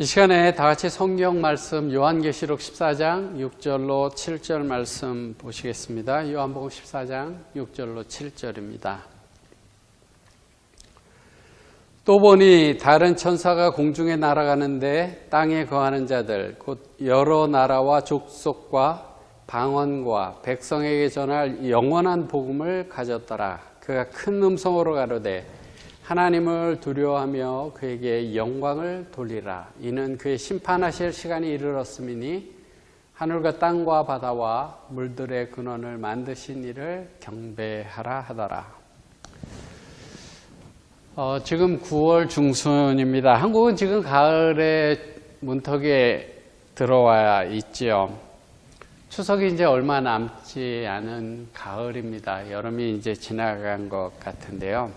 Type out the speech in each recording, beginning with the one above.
이 시간에 다 같이 성경 말씀 요한계시록 14장 6절로 7절 말씀 보시겠습니다. 요한복음 14장 6절로 7절입니다. 또 보니 다른 천사가 공중에 날아가는데 땅에 거하는 자들 곧 여러 나라와 족속과 방언과 백성에게 전할 영원한 복음을 가졌더라. 그가 큰 음성으로 가로되 하나님을 두려워하며 그에게 영광을 돌리라. 이는 그의 심판하실 시간이 이르렀음이니 하늘과 땅과 바다와 물들의 근원을 만드신 이를 경배하라 하더라. 지금 9월 중순입니다. 한국은 지금 가을의 문턱에 들어와 있지요. 추석이 이제 얼마 남지 않은 가을입니다. 여름이 이제 지나간 것 같은데요.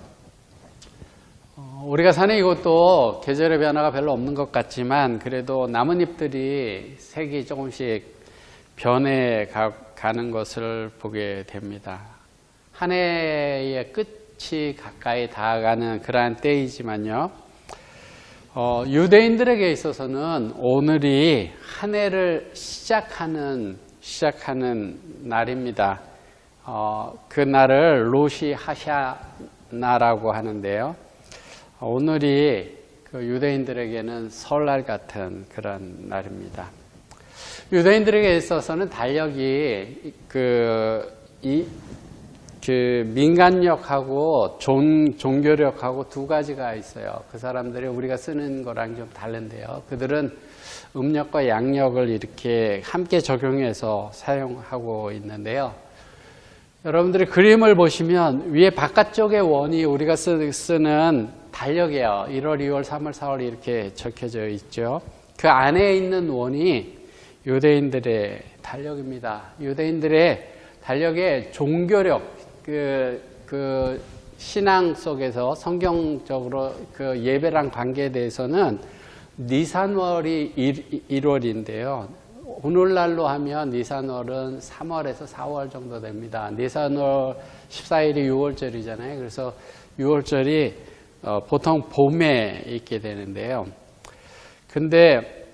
우리가 사는 이곳도 계절의 변화가 별로 없는 것 같지만 그래도 나뭇잎들이 색이 조금씩 변해가는 것을 보게 됩니다. 한 해의 끝이 가까이 다가가는 그러한 때이지만요. 유대인들에게 있어서는 오늘이 한 해를 시작하는 날입니다. 그 날을 로시 하샤나라고 하는데요. 오늘이 그 유대인들에게는 설날 같은 그런 날입니다. 유대인들에게 있어서는 달력이 민간력하고 종교력하고 두 가지가 있어요. 그 사람들이 우리가 쓰는 거랑 좀 다른데요. 그들은 음력과 양력을 이렇게 함께 적용해서 사용하고 있는데요. 여러분들이 그림을 보시면 위에 바깥쪽의 원이 우리가 쓰는 달력이에요. 1월, 2월, 3월, 4월 이렇게 적혀져 있죠. 그 안에 있는 원이 유대인들의 달력입니다. 유대인들의 달력의 종교력, 그 신앙 속에서 성경적으로 그 예배랑 관계에 대해서는 니산월이 1월인데요. 오늘날로 하면 니산월은 3월에서 4월 정도 됩니다. 니산월 14일이 6월절이잖아요. 그래서 6월절이 보통 봄에 있게 되는데요. 근데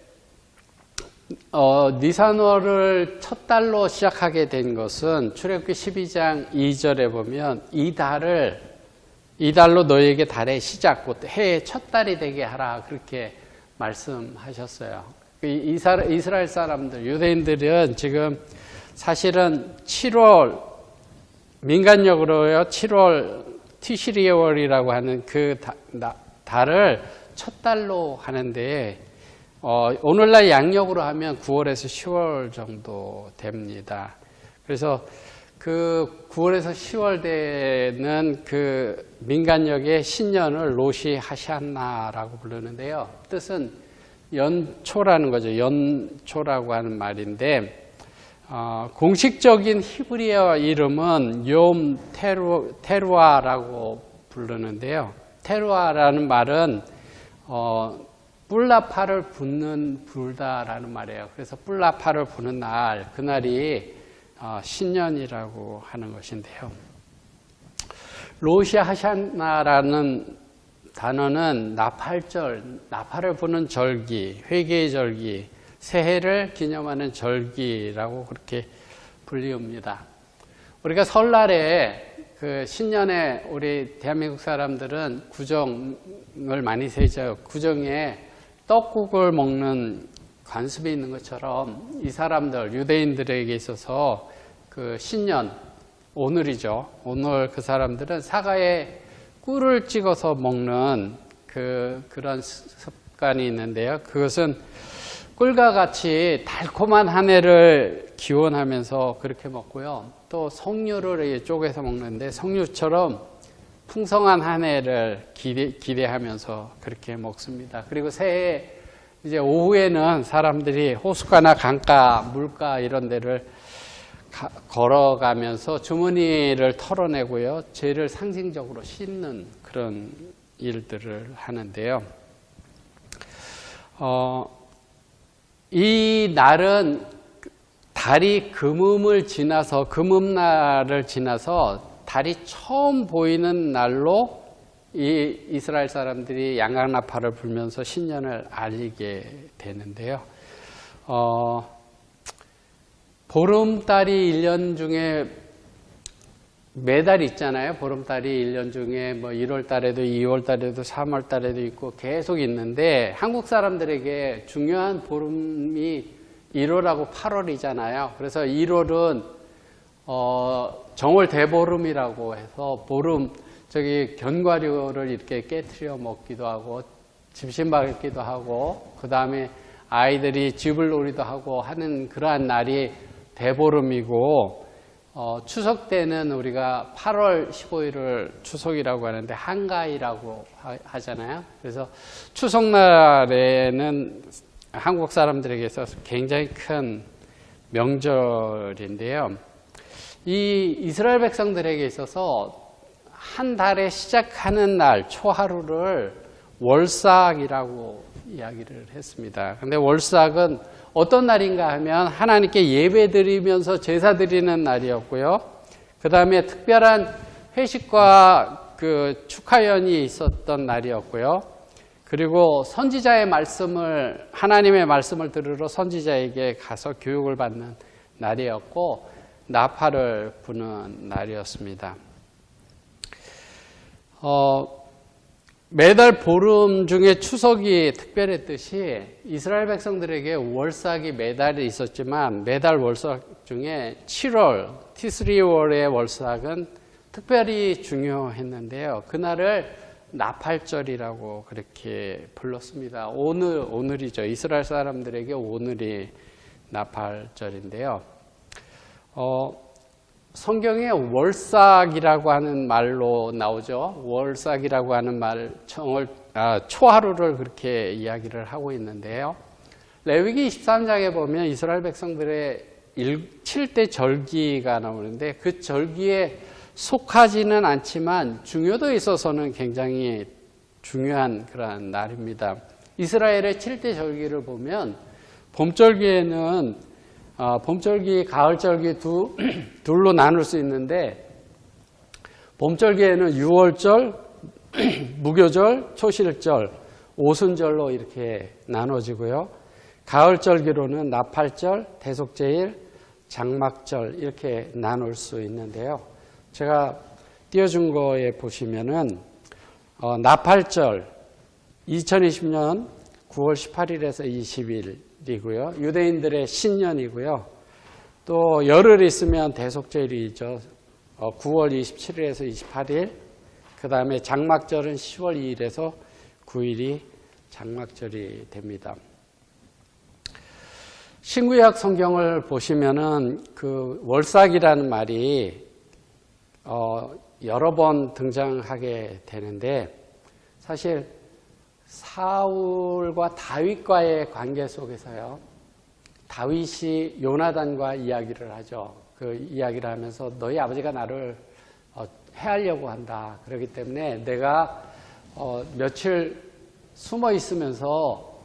니산월을 첫 달로 시작하게 된 것은 출애굽기 12장 2절에 보면 이 달로 너희에게 달의 시작, 곧 해의 첫 달이 되게 하라 그렇게 말씀하셨어요. 이스라엘 사람들, 유대인들은 지금 사실은 7월, 민간력으로요, 7월 티시리월이라고 하는 그 달을 첫 달로 하는데, 오늘날 양력으로 하면 9월에서 10월 정도 됩니다. 그래서 그 9월에서 10월 되는 그 민간력의 신년을 로시 하샤나라고 부르는데요. 뜻은 연초라는 거죠. 연초라고 하는 말인데 공식적인 히브리어 이름은 욤 테루아라고 부르는데요. 테루아라는 말은 뿔나파를 불다라는 말이에요. 그래서 뿔나파를 부는 날, 그날이 신년이라고 하는 것인데요. 로시 하샤나라는 단어는 나팔절, 나팔을 부는 절기, 회개의 절기, 새해를 기념하는 절기라고 그렇게 불리웁니다. 우리가 설날에 그 신년에 우리 대한민국 사람들은 구정을 많이 세죠. 구정에 떡국을 먹는 관습이 있는 것처럼 이 사람들, 유대인들에게 있어서 그 신년, 오늘이죠. 오늘 그 사람들은 사과에 꿀을 찍어서 먹는 그런 습관이 있는데요. 그것은 꿀과 같이 달콤한 한 해를 기원하면서 그렇게 먹고요. 또 석류를 쪼개서 먹는데 석류처럼 풍성한 한 해를 기대하면서 그렇게 먹습니다. 그리고 새해 이제 오후에는 사람들이 호숫가나 강가, 물가 이런 데를 걸어가면서 주머니를 털어내고요. 죄를 상징적으로 씻는 그런 일들을 하는데요. 이 날은 달이 금음날을 지나서 달이 처음 보이는 날로 이 이스라엘 사람들이 양강나팔을 불면서 신년을 알리게 되는데요. 보름달이 1년 중에 매달 있잖아요. 보름달이 1년 중에 뭐 1월 달에도 2월 달에도 3월 달에도 있고 계속 있는데 한국 사람들에게 중요한 보름이 1월하고 8월이잖아요. 그래서 1월은 정월 대보름이라고 해서 보름 저기 견과류를 이렇게 깨트려 먹기도 하고 집신 박기도 하고 그 다음에 아이들이 집을 놀이도 하고 하는 그러한 날이 대보름이고 추석 때는 우리가 8월 15일을 추석이라고 하는데 한가위라고 하잖아요. 그래서 추석날에는 한국 사람들에게 있어서 굉장히 큰 명절인데요. 이 이스라엘 백성들에게 있어서 한 달에 시작하는 날 초하루를 월삭이라고 이야기를 했습니다. 근데 월삭은 어떤 날인가 하면 하나님께 예배 드리면서 제사 드리는 날이었고요. 그 다음에 특별한 회식과 그 축하연이 있었던 날이었고요. 그리고 선지자의 말씀을, 하나님의 말씀을 들으러 선지자에게 가서 교육을 받는 날이었고, 나팔을 부는 날이었습니다. 매달 보름 중에 추석이 특별했듯이 이스라엘 백성들에게 월삭이 매달 있었지만 매달 월삭 중에 7월, 티스리월의 월삭은 특별히 중요했는데요. 그날을 나팔절이라고 그렇게 불렀습니다. 오늘이죠. 이스라엘 사람들에게 오늘이 나팔절인데요. 성경에 월삭이라고 하는 말로 나오죠. 월삭이라고 하는 말, 초하루를 그렇게 이야기를 하고 있는데요. 레위기 23장에 보면 이스라엘 백성들의 7대 절기가 나오는데 그 절기에 속하지는 않지만 중요도에 있어서는 굉장히 중요한 그런 날입니다. 이스라엘의 7대 절기를 보면 봄절기에는 봄절기, 가을절기 둘로 나눌 수 있는데 봄절기에는 유월절, 무교절, 초실절, 오순절로 이렇게 나눠지고요. 가을절기로는 나팔절, 대속제일, 장막절 이렇게 나눌 수 있는데요. 제가 띄워준 거에 보시면은 나팔절 2020년 9월 18일에서 20일이고요. 유대인들의 신년이고요. 또 열흘 있으면 대속제일이죠. 9월 27일에서 28일. 그 다음에 장막절은 10월 2일에서 9일이 장막절이 됩니다. 신구약 성경을 보시면은 그 월삭이라는 말이 여러 번 등장하게 되는데 사실 사울과 다윗과의 관계 속에서요. 다윗이 요나단과 이야기를 하죠. 그 이야기를 하면서 너희 아버지가 나를 해하려고 한다. 그렇기 때문에 내가 며칠 숨어 있으면서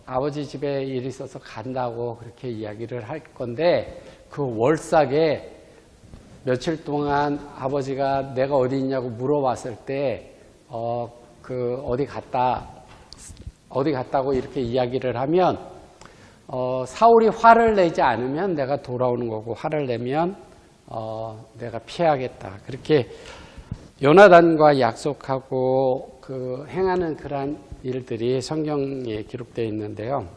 아버지 집에 일이 있어서 간다고 그렇게 이야기를 할 건데 그 월삭에 며칠 동안 아버지가 내가 어디 있냐고 물어봤을 때 어디 갔다고 이렇게 이야기를 하면 사울이 화를 내지 않으면 내가 돌아오는 거고 화를 내면 내가 피하겠다. 그렇게 요나단과 약속하고 그 행하는 그러한 일들이 성경에 기록되어 있는데요.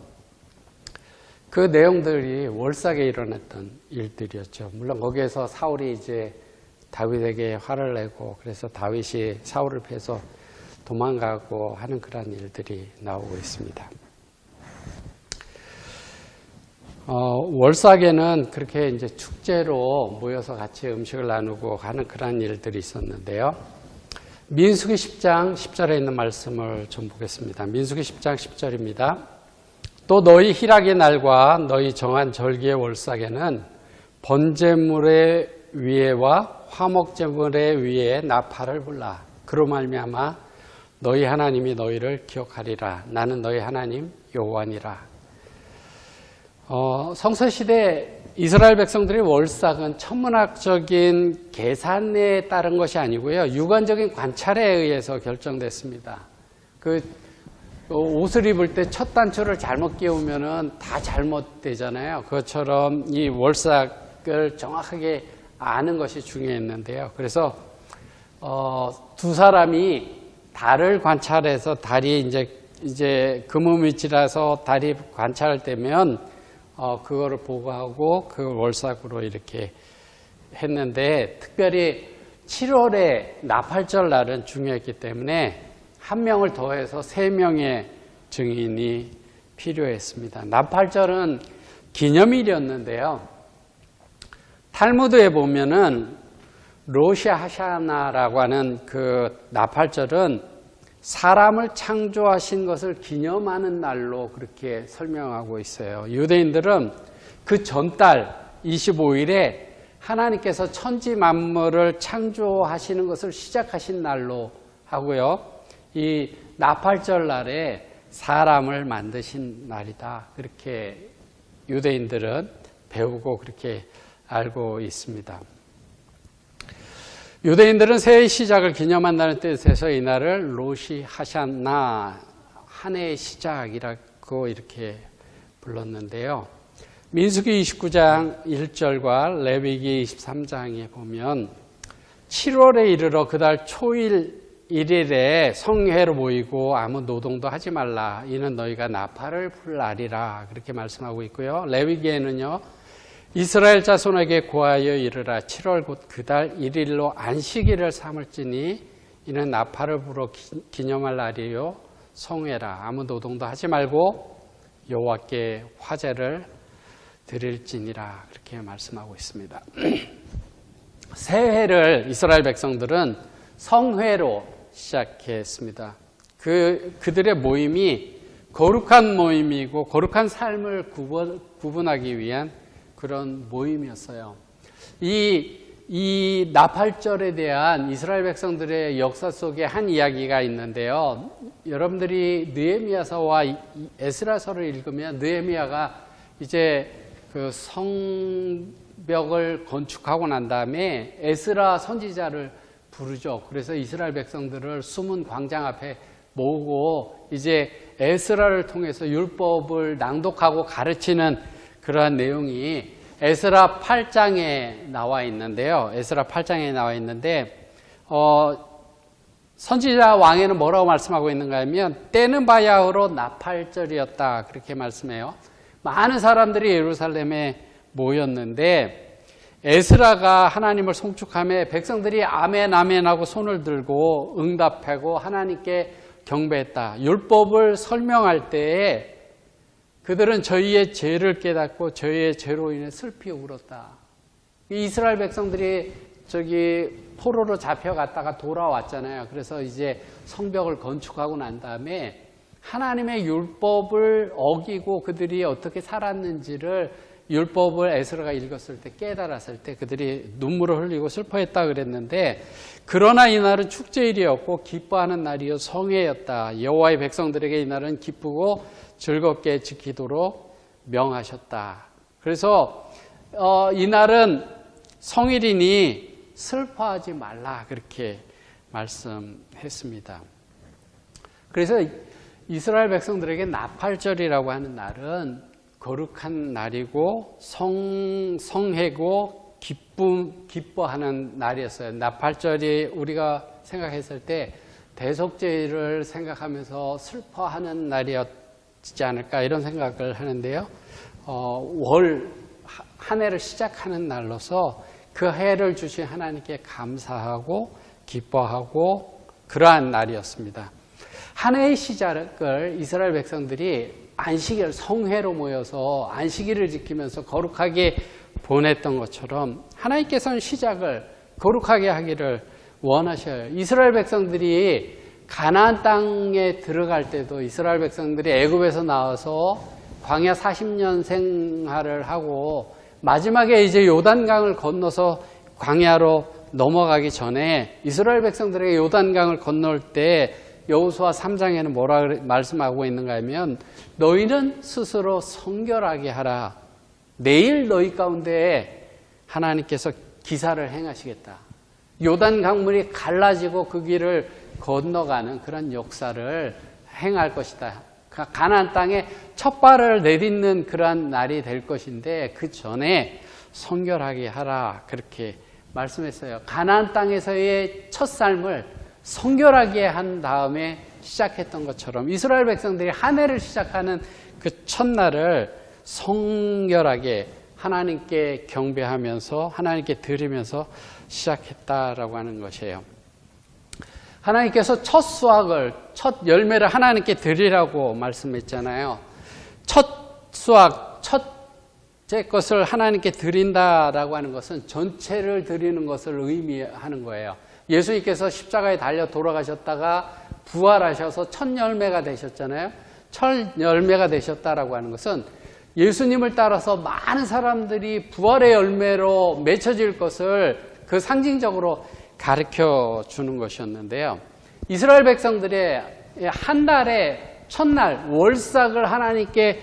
그 내용들이 월삭에 일어났던 일들이었죠. 물론 거기에서 사울이 이제 다윗에게 화를 내고 그래서 다윗이 사울을 패서 도망가고 하는 그런 일들이 나오고 있습니다. 월삭에는 그렇게 이제 축제로 모여서 같이 음식을 나누고 하는 그런 일들이 있었는데요. 민수기 10장 10절에 있는 말씀을 좀 보겠습니다. 민수기 10장 10절입니다. 또 너희 희락의 날과 너희 정한 절기의 월삭에는 번제물의 위에와 화목제물의 위에 나팔을 불라. 그로 말미암아 너희 하나님이 너희를 기억하리라. 나는 너희 하나님 여호와니라. 성서시대 이스라엘 백성들의 월삭은 천문학적인 계산에 따른 것이 아니고요. 육안적인 관찰에 의해서 결정됐습니다. 옷을 입을 때 첫 단추를 잘못 끼우면은 다 잘못되잖아요. 그것처럼 이 월삭을 정확하게 아는 것이 중요했는데요. 그래서 두 사람이 달을 관찰해서 달이 이제 금음위치라서 달이 관찰할 때면 그거를 보고하고 그 월삭으로 이렇게 했는데, 특별히 7월에 나팔절 날은 중요했기 때문에 한 명을 더해서 3명의 증인이 필요했습니다. 나팔절은 기념일이었는데요. 탈무드에 보면은 로시 하샤나라고 하는 그 나팔절은 사람을 창조하신 것을 기념하는 날로 그렇게 설명하고 있어요. 유대인들은 그 전달 25일에 하나님께서 천지 만물을 창조하시는 것을 시작하신 날로 하고요. 이 나팔절 날에 사람을 만드신 날이다. 그렇게 유대인들은 배우고 그렇게 알고 있습니다. 유대인들은 새해의 시작을 기념한다는 뜻에서 이 날을 로시 하샤나, 한 해의 시작이라고 이렇게 불렀는데요. 민수기 29장 1절과 레위기 23장에 보면 7월에 이르러 그달 초일 1일에 성회로 모이고 아무 노동도 하지 말라. 이는 너희가 나팔을 불 날이라. 그렇게 말씀하고 있고요. 레위기에는요. 이스라엘 자손에게 고하여 이르라. 7월 곧 그달 1일로 안식일을 삼을지니 이는 나팔을 불어 기념할 날이요 성회라. 아무 노동도 하지 말고 여호와께 화제를 드릴지니라. 그렇게 말씀하고 있습니다. 새해를 이스라엘 백성들은 성회로 시작했습니다. 그들의 모임이 거룩한 모임이고 거룩한 삶을 구분하기 위한 그런 모임이었어요. 이 나팔절에 대한 이스라엘 백성들의 역사 속에 한 이야기가 있는데요. 여러분들이 느헤미야서와 에스라서를 읽으면 느헤미야가 이제 그 성벽을 건축하고 난 다음에 에스라 선지자를 부르죠. 그래서 이스라엘 백성들을 숨은 광장 앞에 모으고 이제 에스라를 통해서 율법을 낭독하고 가르치는 그러한 내용이 에스라 8장에 나와 있는데요. 에스라 8장에 나와 있는데 선지자 왕에는 뭐라고 말씀하고 있는가 하면 때는 바야흐로 나팔절이었다. 그렇게 말씀해요. 많은 사람들이 예루살렘에 모였는데 에스라가 하나님을 송축하며 백성들이 아멘 아멘 하고 손을 들고 응답하고 하나님께 경배했다. 율법을 설명할 때에 그들은 저희의 죄를 깨닫고 저희의 죄로 인해 슬피 울었다. 이스라엘 백성들이 포로로 잡혀갔다가 돌아왔잖아요. 그래서 이제 성벽을 건축하고 난 다음에 하나님의 율법을 어기고 그들이 어떻게 살았는지를 율법을 에스라가 읽었을 때 깨달았을 때 그들이 눈물을 흘리고 슬퍼했다 그랬는데, 그러나 이날은 축제일이었고 기뻐하는 날이요 성회였다. 여호와의 백성들에게 이날은 기쁘고 즐겁게 지키도록 명하셨다. 그래서 이날은 성일이니 슬퍼하지 말라 그렇게 말씀했습니다. 그래서 이스라엘 백성들에게 나팔절이라고 하는 날은 거룩한 날이고 성회고 기뻐하는 날이었어요. 나팔절이 우리가 생각했을 때 대속죄를 생각하면서 슬퍼하는 날이었지 않을까 이런 생각을 하는데요. 한 해를 시작하는 날로서 그 해를 주신 하나님께 감사하고 기뻐하고 그러한 날이었습니다. 한 해의 시작을 이스라엘 백성들이 안식일 성회로 모여서 안식일을 지키면서 거룩하게 보냈던 것처럼 하나님께서는 시작을 거룩하게 하기를 원하셔요. 이스라엘 백성들이 가나안 땅에 들어갈 때도 이스라엘 백성들이 애굽에서 나와서 광야 40년 생활을 하고 마지막에 이제 요단강을 건너서 광야로 넘어가기 전에 이스라엘 백성들에게 요단강을 건널 때 여호수아 3장에는 뭐라 말씀하고 있는가 하면 너희는 스스로 성결하게 하라. 내일 너희 가운데 하나님께서 기사를 행하시겠다. 요단 강물이 갈라지고 그 길을 건너가는 그런 역사를 행할 것이다. 가나안 땅에 첫 발을 내딛는 그러한 날이 될 것인데 그 전에 성결하게 하라 그렇게 말씀했어요. 가나안 땅에서의 첫 삶을 성결하게 한 다음에 시작했던 것처럼 이스라엘 백성들이 한 해를 시작하는 그 첫날을 성결하게 하나님께 경배하면서 하나님께 드리면서 시작했다라고 하는 것이에요. 하나님께서 첫 수확을, 첫 열매를 하나님께 드리라고 말씀했잖아요. 첫 수확, 첫째 것을 하나님께 드린다라고 하는 것은 전체를 드리는 것을 의미하는 거예요. 예수님께서 십자가에 달려 돌아가셨다가 부활하셔서 첫 열매가 되셨잖아요. 첫 열매가 되셨다라고 하는 것은 예수님을 따라서 많은 사람들이 부활의 열매로 맺혀질 것을 그 상징적으로 가르쳐 주는 것이었는데요. 이스라엘 백성들의 한 달의 첫날 월삭을 하나님께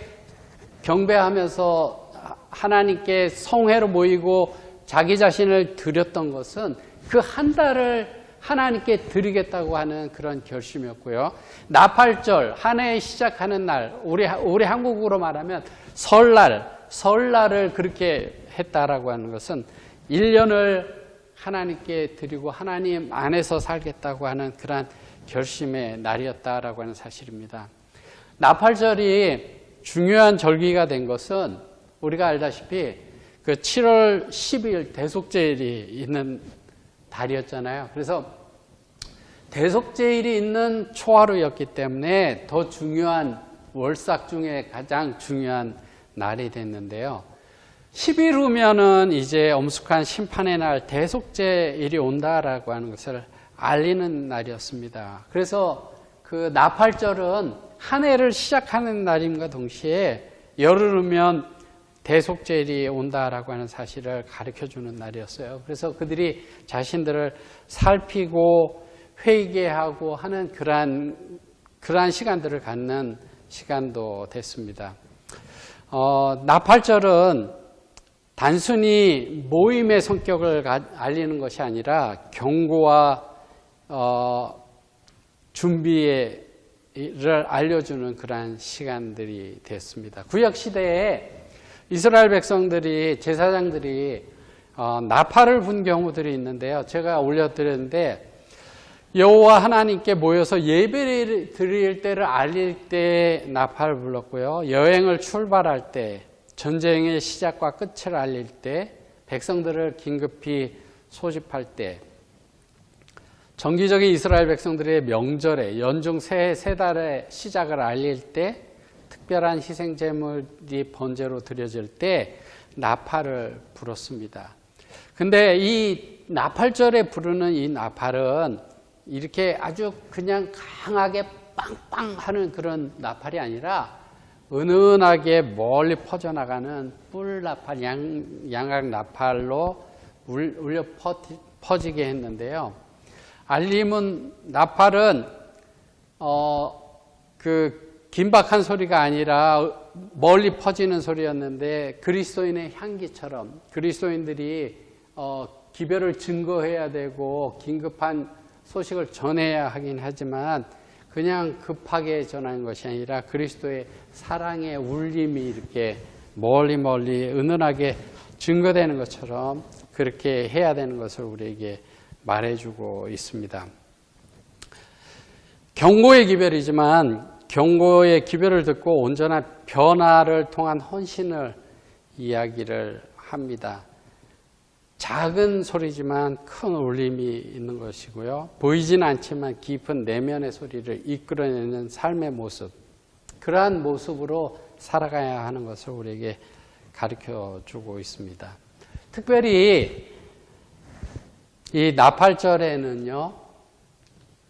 경배하면서 하나님께 성회로 모이고 자기 자신을 드렸던 것은 그 한 달을 하나님께 드리겠다고 하는 그런 결심이었고요. 나팔절, 한 해 시작하는 날, 우리 한국으로 말하면 설날을 그렇게 했다라고 하는 것은 1년을 하나님께 드리고 하나님 안에서 살겠다고 하는 그러한 결심의 날이었다라고 하는 사실입니다. 나팔절이 중요한 절기가 된 것은 우리가 알다시피 그 7월 10일 대속제일이 있는 달이었잖아요. 그래서 대속제일이 있는 초하루였기 때문에 더 중요한 월삭 중에 가장 중요한 날이 됐는데요. 10일 후면은 이제 엄숙한 심판의 날 대속제일이 온다라고 하는 것을 알리는 날이었습니다. 그래서 그 나팔절은 한 해를 시작하는 날임과 동시에 열흘 후면 대속제일이 온다라고 하는 사실을 가르쳐주는 날이었어요. 그래서 그들이 자신들을 살피고 회개하고 하는 그러한 시간들을 갖는 시간도 됐습니다. 나팔절은 단순히 모임의 성격을 알리는 것이 아니라 경고와 준비를 알려주는 그러한 시간들이 됐습니다. 구약시대에 이스라엘 백성들이, 제사장들이 나팔을 분 경우들이 있는데요. 제가 올려드렸는데 여호와 하나님께 모여서 예배를 드릴 때를 알릴 때 나팔을 불렀고요. 여행을 출발할 때, 전쟁의 시작과 끝을 알릴 때, 백성들을 긴급히 소집할 때, 정기적인 이스라엘 백성들의 명절에 연중 세 달의 시작을 알릴 때, 특별한 희생제물이 번제로 드려질 때 나팔을 불었습니다. 근데 이 나팔절에 부르는 이 나팔은 이렇게 아주 그냥 강하게 빵빵 하는 그런 나팔이 아니라 은은하게 멀리 퍼져나가는 뿔나팔, 양악 나팔로 울려 퍼지게 했는데요. 알림은 나팔은 그 긴박한 소리가 아니라 멀리 퍼지는 소리였는데 그리스도인의 향기처럼 그리스도인들이 기별을 증거해야 되고 긴급한 소식을 전해야 하긴 하지만 그냥 급하게 전하는 것이 아니라 그리스도의 사랑의 울림이 이렇게 멀리 은은하게 증거되는 것처럼 그렇게 해야 되는 것을 우리에게 말해주고 있습니다. 경고의 기별이지만 경고의 기별을 듣고 온전한 변화를 통한 헌신을 이야기를 합니다. 작은 소리지만 큰 울림이 있는 것이고요. 보이진 않지만 깊은 내면의 소리를 이끌어내는 삶의 모습, 그러한 모습으로 살아가야 하는 것을 우리에게 가르쳐주고 있습니다. 특별히 이 나팔절에는요,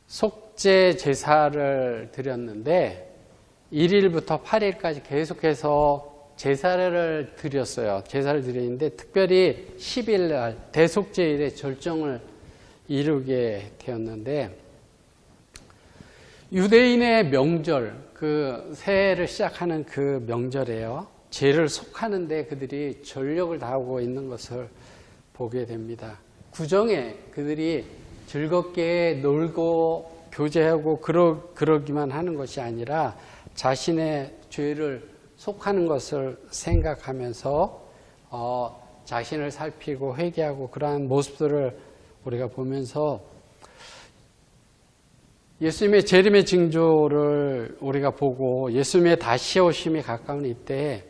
속죄 제사를 드렸는데 1일부터 8일까지 계속해서 제사를 드렸어요. 제사를 드렸는데 특별히 10일 날 대속제일의 절정을 이루게 되었는데 유대인의 명절, 그 새해를 시작하는 그 명절에요. 죄를 속하는데 그들이 전력을 다하고 있는 것을 보게 됩니다. 구정에 그들이 즐겁게 놀고 교제하고 그러기만 하는 것이 아니라 자신의 죄를 속하는 것을 생각하면서 자신을 살피고 회개하고 그러한 모습들을 우리가 보면서 예수님의 재림의 징조를 우리가 보고 예수님의 다시 오심이 가까운 이때에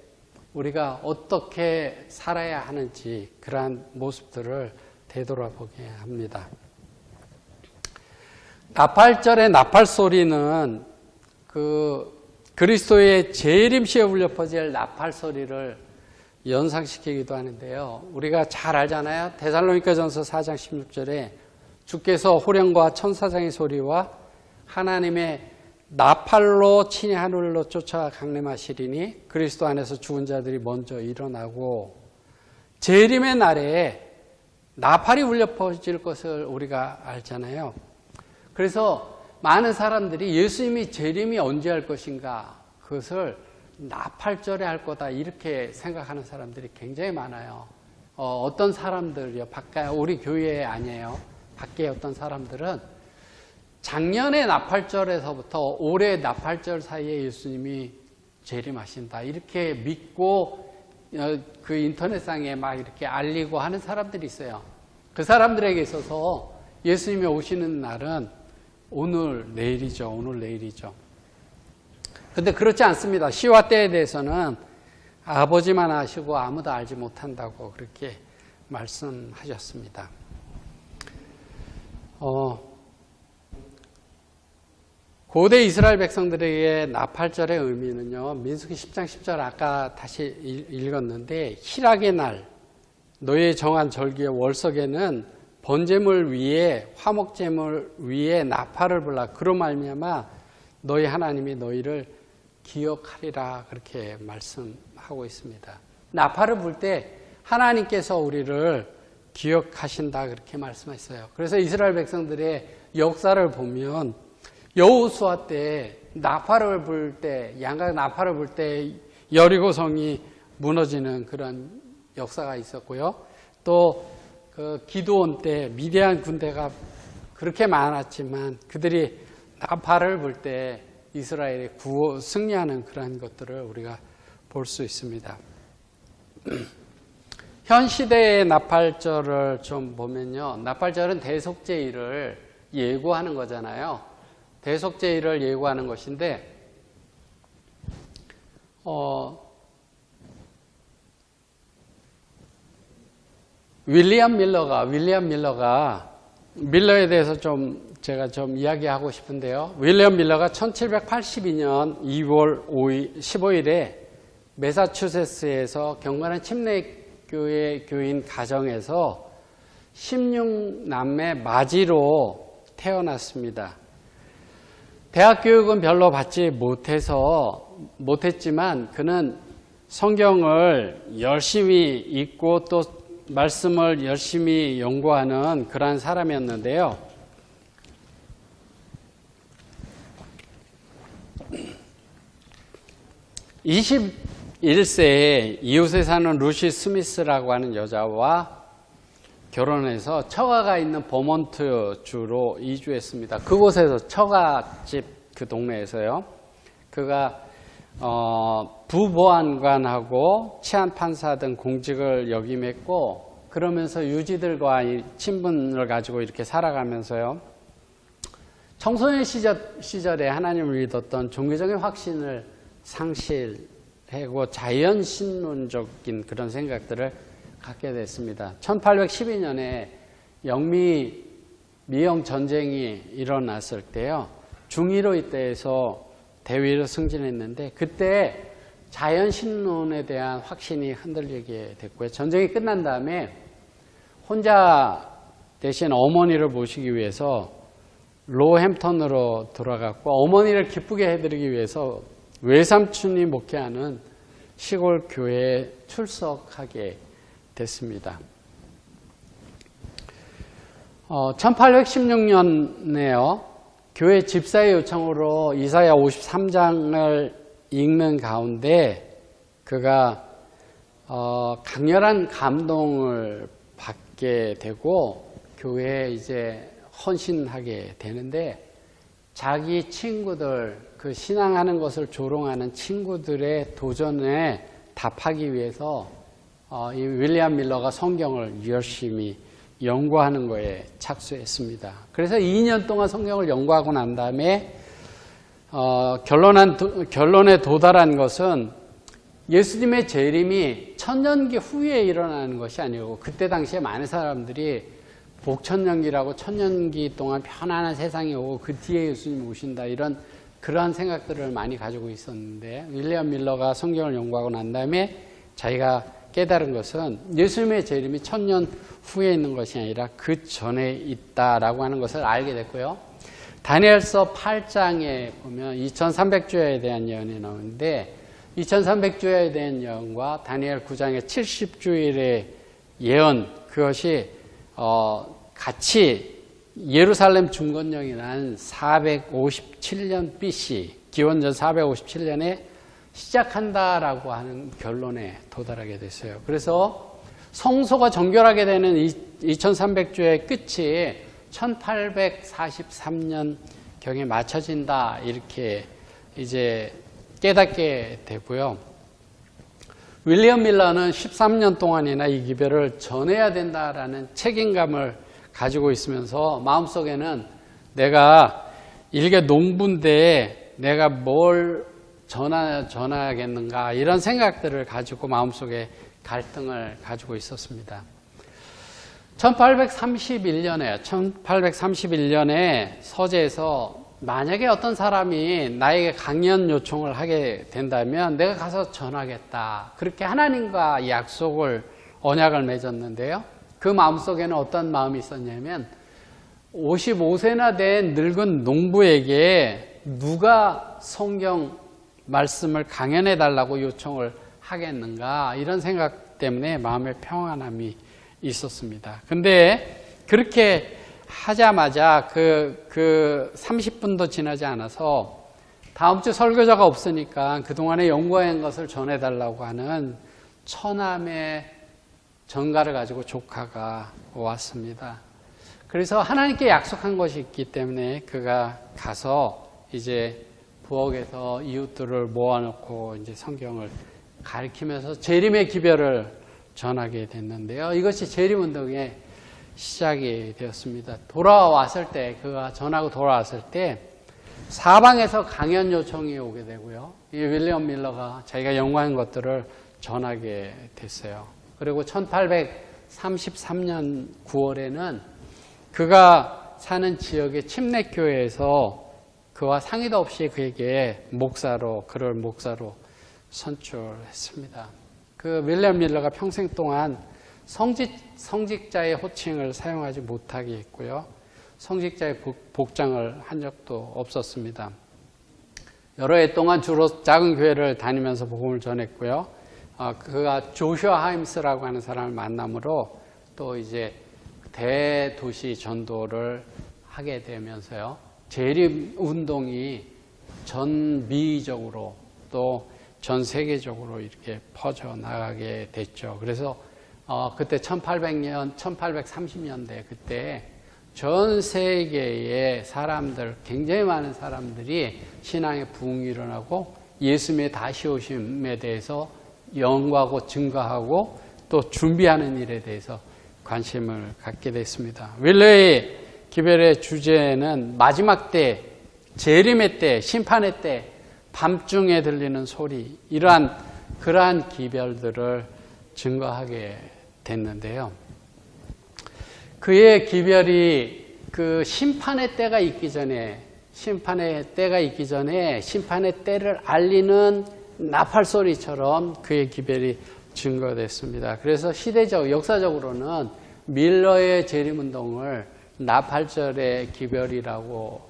우리가 어떻게 살아야 하는지 그러한 모습들을 되돌아보게 합니다. 나팔절의 나팔 소리는 그리스도의 재림시에 울려 퍼질 나팔 소리를 연상시키기도 하는데요. 우리가 잘 알잖아요. 데살로니가전서 4장 16절에 주께서 호령과 천사장의 소리와 하나님의 나팔로 친히 하늘로 쫓아 강림하시리니 그리스도 안에서 죽은 자들이 먼저 일어나고 재림의 날에 나팔이 울려 퍼질 것을 우리가 알잖아요. 그래서 많은 사람들이 예수님이 재림이 언제 할 것인가 그것을 나팔절에 할 거다 이렇게 생각하는 사람들이 굉장히 많아요. 어떤 사람들이요, 우리 교회 아니에요. 밖에 어떤 사람들은 작년의 나팔절에서부터 올해 나팔절 사이에 예수님이 재림하신다 이렇게 믿고 그 인터넷상에 막 이렇게 알리고 하는 사람들이 있어요. 그 사람들에게 있어서 예수님이 오시는 날은 오늘 내일이죠. 근데 그렇지 않습니다. 시와 때에 대해서는 아버지만 아시고 아무도 알지 못한다고 그렇게 말씀하셨습니다. 고대 이스라엘 백성들에게 나팔절의 의미는요, 민수기 10장 10절 아까 다시 읽었는데, 희락의 날, 너의 정한 절기의 월석에는 번제물 위에 화목제물 위에 나팔을 불라 그로 말미암아 너희 하나님이 너희를 기억하리라 그렇게 말씀하고 있습니다. 나팔을 불 때 하나님께서 우리를 기억하신다 그렇게 말씀했어요. 그래서 이스라엘 백성들의 역사를 보면 여호수아 때 나팔을 불 때, 양각 나팔을 불 때 여리고성이 무너지는 그런 역사가 있었고요. 또 그 기드온 때 미디안 군대가 그렇게 많았지만 그들이 나팔을 불 때 이스라엘이 승리하는 그런 것들을 우리가 볼 수 있습니다. 현 시대의 나팔절을 좀 보면요. 나팔절은 대속죄일을 예고하는 거잖아요. 대속죄일을 예고하는 것인데 윌리엄 밀러가 밀러에 대해서 제가 좀 이야기하고 싶은데요. 윌리엄 밀러가 1782년 2월 15일에 매사추세츠에서 경건한 침례교회 교인 가정에서 16남매 마지로 태어났습니다. 대학 교육은 별로 받지 못했지만 그는 성경을 열심히 읽고 또 말씀을 열심히 연구하는 그러한 사람이었는데요. 21세에 이웃에 사는 루시 스미스라고 하는 여자와 결혼해서 처가가 있는 버몬트 주로 이주했습니다. 그곳에서 처가집 그 동네에서요. 그가 부보안관하고 치안판사 등 공직을 역임했고 그러면서 유지들과 친분을 가지고 이렇게 살아가면서요. 청소년 시절에 하나님을 믿었던 종교적인 확신을 상실하고 자연신론적인 그런 생각들을 갖게 됐습니다. 1812년에 미영 전쟁이 일어났을 때요. 중일호 이때에서 대위로 승진했는데 그때 자연신론에 대한 확신이 흔들리게 됐고요. 전쟁이 끝난 다음에 혼자 대신 어머니를 모시기 위해서 로햄턴으로 돌아갔고 어머니를 기쁘게 해드리기 위해서 외삼촌이 목회하는 시골 교회에 출석하게 됐습니다. 1816년에요. 교회 집사의 요청으로 이사야 53장을 읽는 가운데 그가 강렬한 감동을 받게 되고 교회에 이제 헌신하게 되는데 자기 친구들, 그 신앙하는 것을 조롱하는 친구들의 도전에 답하기 위해서 이 윌리엄 밀러가 성경을 열심히 연구하는 거에 착수했습니다. 그래서 2년 동안 성경을 연구하고 난 다음에 결론에 도달한 것은 예수님의 재림이 천년기 후에 일어나는 것이 아니고 그때 당시에 많은 사람들이 복천년기라고 천년기 동안 편안한 세상이 오고 그 뒤에 예수님이 오신다 그러한 생각들을 많이 가지고 있었는데 윌리엄 밀러가 성경을 연구하고 난 다음에 자기가 깨달은 것은 예수님의 재림이 천년 후에 있는 것이 아니라 그 전에 있다라고 하는 것을 알게 됐고요. 다니엘서 8장에 보면 2300주야에 대한 예언이 나오는데 2300주야에 대한 예언과 다니엘 9장의 70주일의 예언 그것이 같이 예루살렘 중건령이 난 457년 BC 기원전 457년에 시작한다라고 하는 결론에 도달하게 됐어요. 그래서 성소가 정결하게 되는 2300주의 끝이 1843년경에 맞춰진다 이렇게 이제 깨닫게 되고요. 윌리엄 밀러는 13년 동안이나 이 기별을 전해야 된다라는 책임감을 가지고 있으면서 마음속에는 내가 일개 농부인데 내가 뭘 전하겠는가 이런 생각들을 가지고 마음속에 갈등을 가지고 있었습니다. 1831년에 서재에서 만약에 어떤 사람이 나에게 강연 요청을 하게 된다면 내가 가서 전하겠다. 그렇게 하나님과 약속을 언약을 맺었는데요. 그 마음속에는 어떤 마음이 있었냐면 55세나 된 늙은 농부에게 누가 성경 말씀을 강연해 달라고 요청을 하겠는가 이런 생각 때문에 마음의 평안함이 있었습니다. 근데 그렇게 하자마자 그 30분도 지나지 않아서 다음 주 설교자가 없으니까 그동안에 연구한 것을 전해달라고 하는 처남의 전가를 가지고 조카가 왔습니다. 그래서 하나님께 약속한 것이 있기 때문에 그가 가서 이제 부엌에서 이웃들을 모아놓고 이제 성경을 가르치면서 재림의 기별을 전하게 됐는데요. 이것이 재림운동의 시작이 되었습니다. 돌아왔을 때, 그가 전하고 돌아왔을 때 사방에서 강연 요청이 오게 되고요. 이 윌리엄 밀러가 자기가 연구한 것들을 전하게 됐어요. 그리고 1833년 9월에는 그가 사는 지역의 침례교회에서 그와 상의도 없이 그에게 그를 목사로 선출했습니다. 그 윌리엄 밀러가 평생 동안 성직자의 호칭을 사용하지 못하게 했고요. 성직자의 복장을 한 적도 없었습니다. 여러 해 동안 주로 작은 교회를 다니면서 복음을 전했고요. 그가 조슈아 하임스라고 하는 사람을 만남으로 또 이제 대도시 전도를 하게 되면서요. 재림 운동이 전 미적으로 또 전 세계적으로 이렇게 퍼져 나가게 됐죠. 그래서 그때 1830년대 그때 전 세계의 사람들, 굉장히 많은 사람들이 신앙의 부흥이 일어나고 예수님의 다시 오심에 대해서 연구하고 증거하고 또 준비하는 일에 대해서 관심을 갖게 됐습니다. 윌러의 기별의 주제는 마지막 때, 재림의 때, 심판의 때, 밤중에 들리는 소리, 그러한 기별들을 증거하게 됐는데요. 그의 기별이 그 심판의 때가 있기 전에 심판의 때를 알리는 나팔 소리처럼 그의 기별이 증거됐습니다. 그래서 역사적으로는 밀러의 재림운동을 나팔절의 기별이라고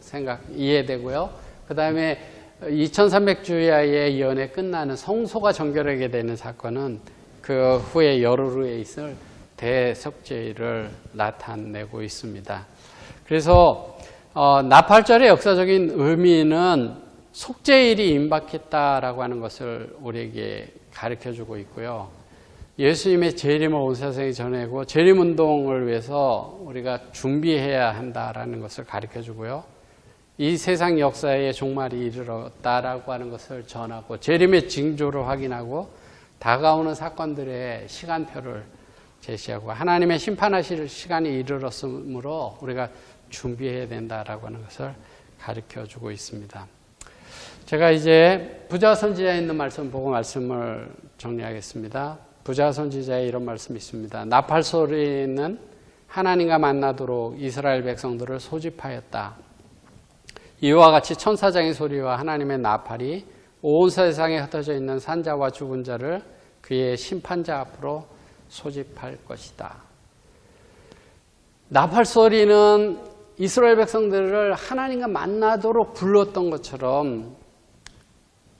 이해되고요. 그 다음에 2300주야의 예언에 끝나는 성소가 정결하게 되는 사건은 그 후에 열흘 후에 있을 대석죄일을 나타내고 있습니다. 그래서 나팔절의 역사적인 의미는 속죄일이 임박했다라고 하는 것을 우리에게 가르쳐주고 있고요. 예수님의 재림을 온 세상에 전하고 재림운동을 위해서 우리가 준비해야 한다라는 것을 가르쳐주고요. 이 세상 역사의 종말이 이르렀다라고 하는 것을 전하고 재림의 징조를 확인하고 다가오는 사건들의 시간표를 제시하고 하나님의 심판하실 시간이 이르렀으므로 우리가 준비해야 된다라고 하는 것을 가르쳐주고 있습니다. 제가 이제 부자 선지자에 있는 말씀 보고 말씀을 정리하겠습니다. 부자 선지자에 이런 말씀이 있습니다. 나팔 소리는 하나님과 만나도록 이스라엘 백성들을 소집하였다. 이와 같이 천사장의 소리와 하나님의 나팔이 온 세상에 흩어져 있는 산자와 죽은 자를 그의 심판자 앞으로 소집할 것이다. 나팔 소리는 이스라엘 백성들을 하나님과 만나도록 불렀던 것처럼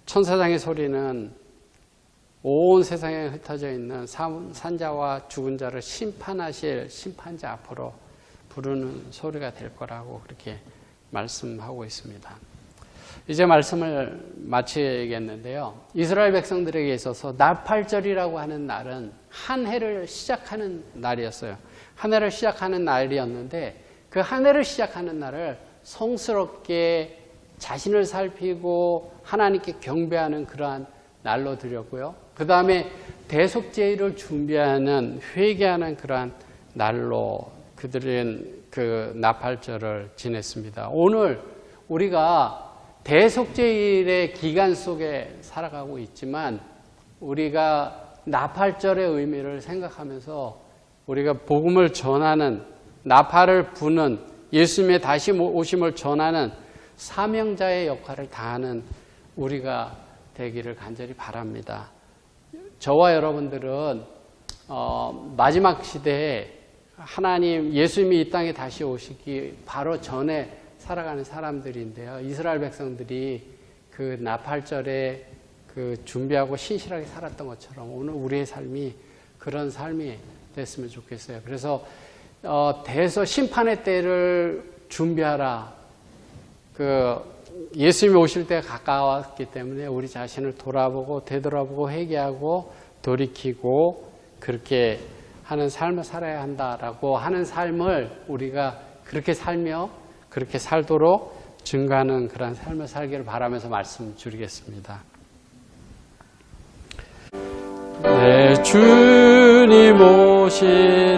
천사장의 소리는 온 세상에 흩어져 있는 산자와 죽은 자를 심판하실 심판자 앞으로 부르는 소리가 될 거라고 그렇게 말씀하고 있습니다. 이제 말씀을 마치겠는데요. 이스라엘 백성들에게 있어서 나팔절이라고 하는 날은 한 해를 시작하는 날이었어요. 한 해를 시작하는 날이었는데 그 한 해를 시작하는 날을 성스럽게 자신을 살피고 하나님께 경배하는 그러한 날로 드렸고요. 그 다음에 대속제의를 준비하는 회개하는 그러한 날로 그들은 그 나팔절을 지냈습니다. 오늘 우리가 대속제일의 기간 속에 살아가고 있지만 우리가 나팔절의 의미를 생각하면서 우리가 복음을 전하는 나팔을 부는 예수님의 다시 오심을 전하는 사명자의 역할을 다하는 우리가 되기를 간절히 바랍니다. 저와 여러분들은 마지막 시대에 하나님 예수님이 이 땅에 다시 오시기 바로 전에 살아가는 사람들인데요. 이스라엘 백성들이 그 나팔절에 그 준비하고 신실하게 살았던 것처럼 오늘 우리의 삶이 그런 삶이 됐으면 좋겠어요. 그래서 대서 심판의 때를 준비하라. 그 예수님이 오실 때가 가까웠기 때문에 우리 자신을 돌아보고 되돌아보고 회개하고 돌이키고 그렇게 하는 삶을 살아야 한다라고 하는 삶을 우리가 그렇게 살며 그렇게 살도록 증거하는 그런 삶을 살기를 바라면서 말씀 드리겠습니다. 내 주님 오시리